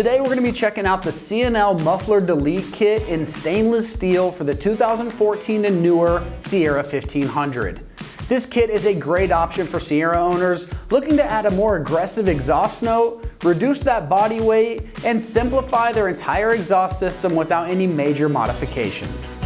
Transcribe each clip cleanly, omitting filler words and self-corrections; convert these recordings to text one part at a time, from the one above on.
Today we're going to be checking out the C&L Muffler Delete Kit in stainless steel for the 2014 and newer Sierra 1500. This kit is a great option for Sierra owners looking to add a more aggressive exhaust note, reduce that body weight, and simplify their entire exhaust system without any major modifications.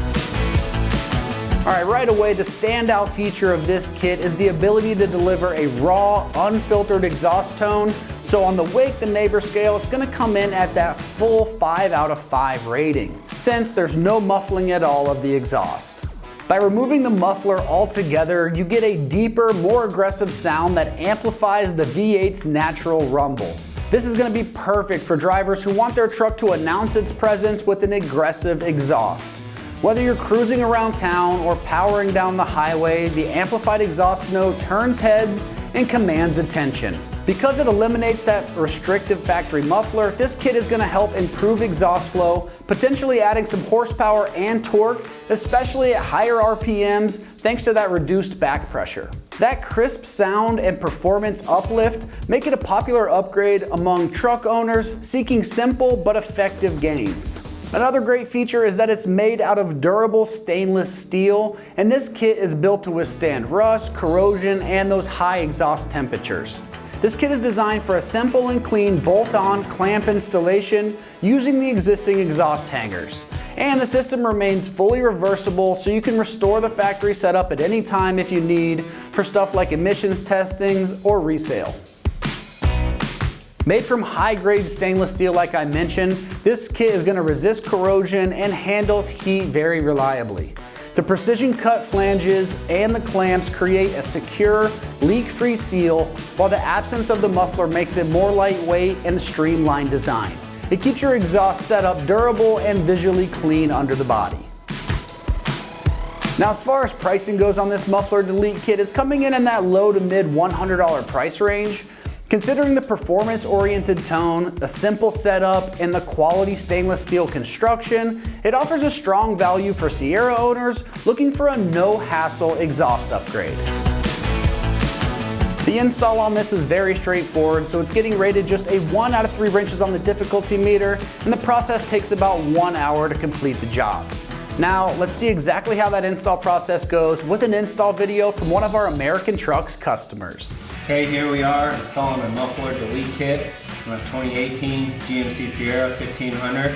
Alright, right away, the standout feature of this kit is the ability to deliver a raw, unfiltered exhaust tone. So on the Wake the Neighbor scale, it's going to come in at that full 5 out of 5 rating, since there's no muffling at all of the exhaust. By removing the muffler altogether, you get a deeper, more aggressive sound that amplifies the V8's natural rumble. This is going to be perfect for drivers who want their truck to announce its presence with an aggressive exhaust. Whether you're cruising around town or powering down the highway, the amplified exhaust note turns heads and commands attention. Because it eliminates that restrictive factory muffler, this kit is going to help improve exhaust flow, potentially adding some horsepower and torque, especially at higher RPMs thanks to that reduced back pressure. That crisp sound and performance uplift make it a popular upgrade among truck owners seeking simple but effective gains. Another great feature is that it's made out of durable stainless steel, and this kit is built to withstand rust, corrosion, and those high exhaust temperatures. This kit is designed for a simple and clean bolt-on clamp installation using the existing exhaust hangers. And the system remains fully reversible, so you can restore the factory setup at any time if you need for stuff like emissions testings or resale. Made from high-grade stainless steel like I mentioned, this kit is going to resist corrosion and handles heat very reliably. The precision cut flanges and the clamps create a secure, leak-free seal, while the absence of the muffler makes it more lightweight and streamlined design. It keeps your exhaust setup durable and visually clean under the body. Now, as far as pricing goes on this muffler delete kit, it's coming in that low to mid $100 price range. Considering the performance-oriented tone, a simple setup, and the quality stainless steel construction, it offers a strong value for Sierra owners looking for a no-hassle exhaust upgrade. The install on this is very straightforward, so it's getting rated just a 1 out of 3 wrenches on the difficulty meter, and the process takes about 1 hour to complete the job. Now, let's see exactly how that install process goes with an install video from one of our AmericanTrucks customers. Okay, here we are installing a muffler delete kit on a 2018 GMC Sierra 1500.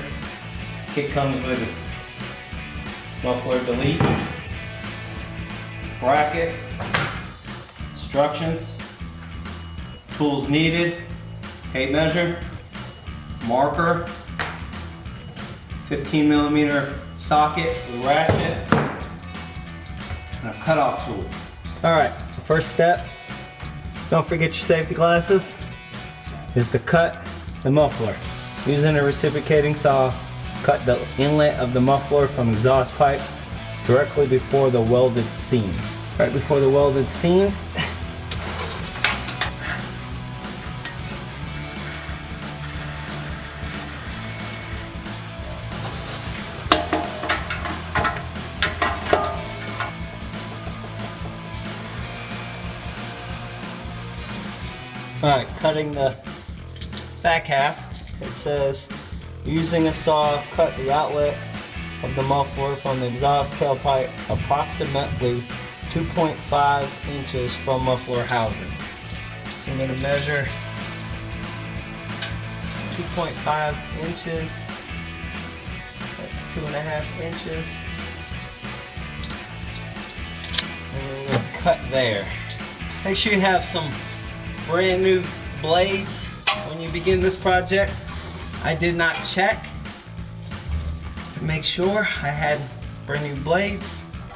Kit comes with muffler delete, brackets, instructions, tools needed, tape measure, marker, 15mm socket with ratchet, and a cutoff tool. Alright, the first step, don't forget your safety glasses, is to cut the muffler. Using a reciprocating saw, cut the inlet of the muffler from exhaust pipe directly before the welded seam. Right before the welded seam, alright, cutting the back half, it says, using a saw, cut the outlet of the muffler from the exhaust tailpipe approximately 2.5 inches from muffler housing. So I'm going to measure 2.5 inches, that's 2.5 inches, and we're going to cut there. Make sure you have some brand new blades when you begin this project. I did not check to make sure I had brand new blades.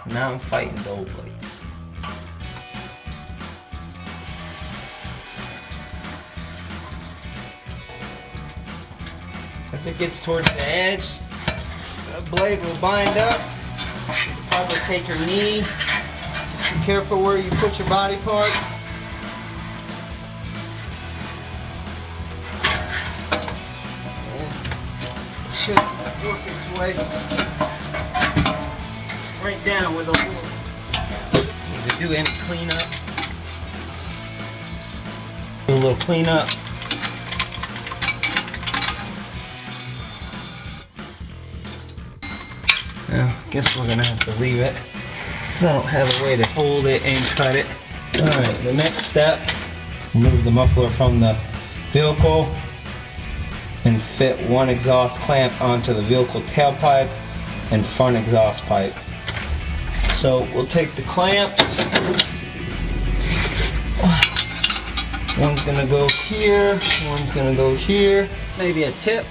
Now I'm fighting the old blades. As it gets towards the edge, the blade will bind up. Probably take your knee. Just be careful where you put your body parts. Should work its way right down with a little. Need to do any cleanup. Do a little cleanup. Now, guess we're gonna have to leave it because I don't have a way to hold it and cut it. Alright, the next step, remove the muffler from the vehicle and fit one exhaust clamp onto the vehicle tailpipe and front exhaust pipe. So we'll take the clamps. One's gonna go here, one's gonna go here. Maybe a tip.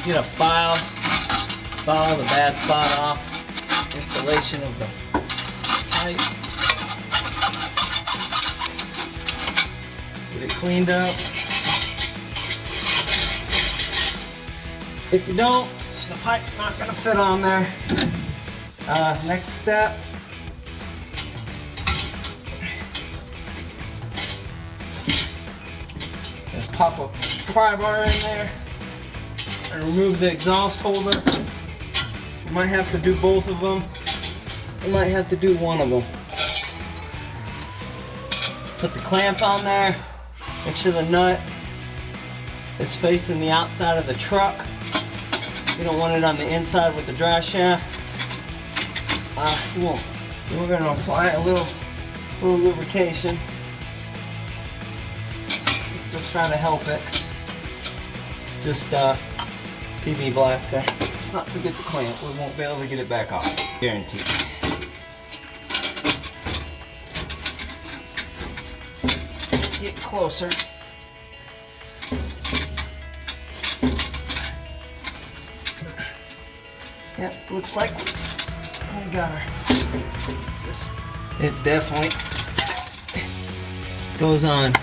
Get a file the bad spot off. Installation of the pipe. Get it cleaned up. If you don't, the pipe's not gonna fit on there. Next step. Just pop a pry bar in there and remove the exhaust holder. You might have to do both of them. You might have to do one of them. Put the clamp on there. Make sure the nut is facing the outside of the truck. You don't want it on the inside with the dry shaft. We're going to apply a little lubrication. Just to try to help it. It's just PB blaster. Not forget the clamp. We won't be able to get it back off. Guaranteed. Get closer. Yep, looks like we got her. It definitely goes on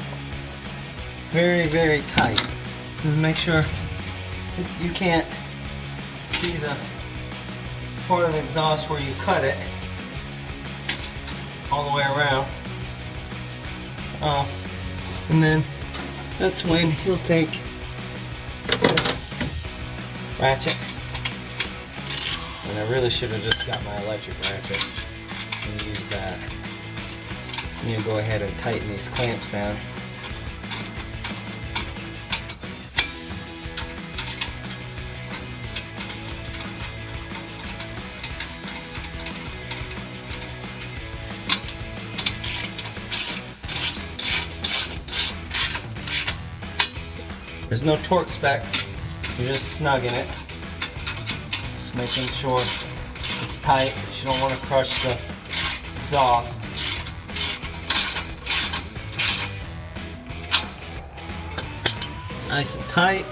very, very tight. So make sure you can't see the part of the exhaust where you cut it all the way around. And then that's when you'll take this ratchet. And I really should have just got my electric ratchet and used that. And you go ahead and tighten these clamps down. There's no torque specs, you're just snugging it. Just making sure it's tight, but you don't want to crush the exhaust. Nice and tight.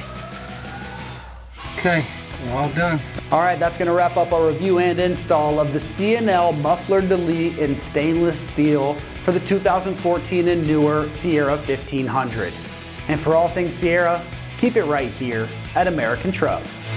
Okay, we're all done. All right, that's gonna wrap up our review and install of the C&L Muffler Delete in stainless steel for the 2014 and newer Sierra 1500. And for all things Sierra, keep it right here at American Trucks.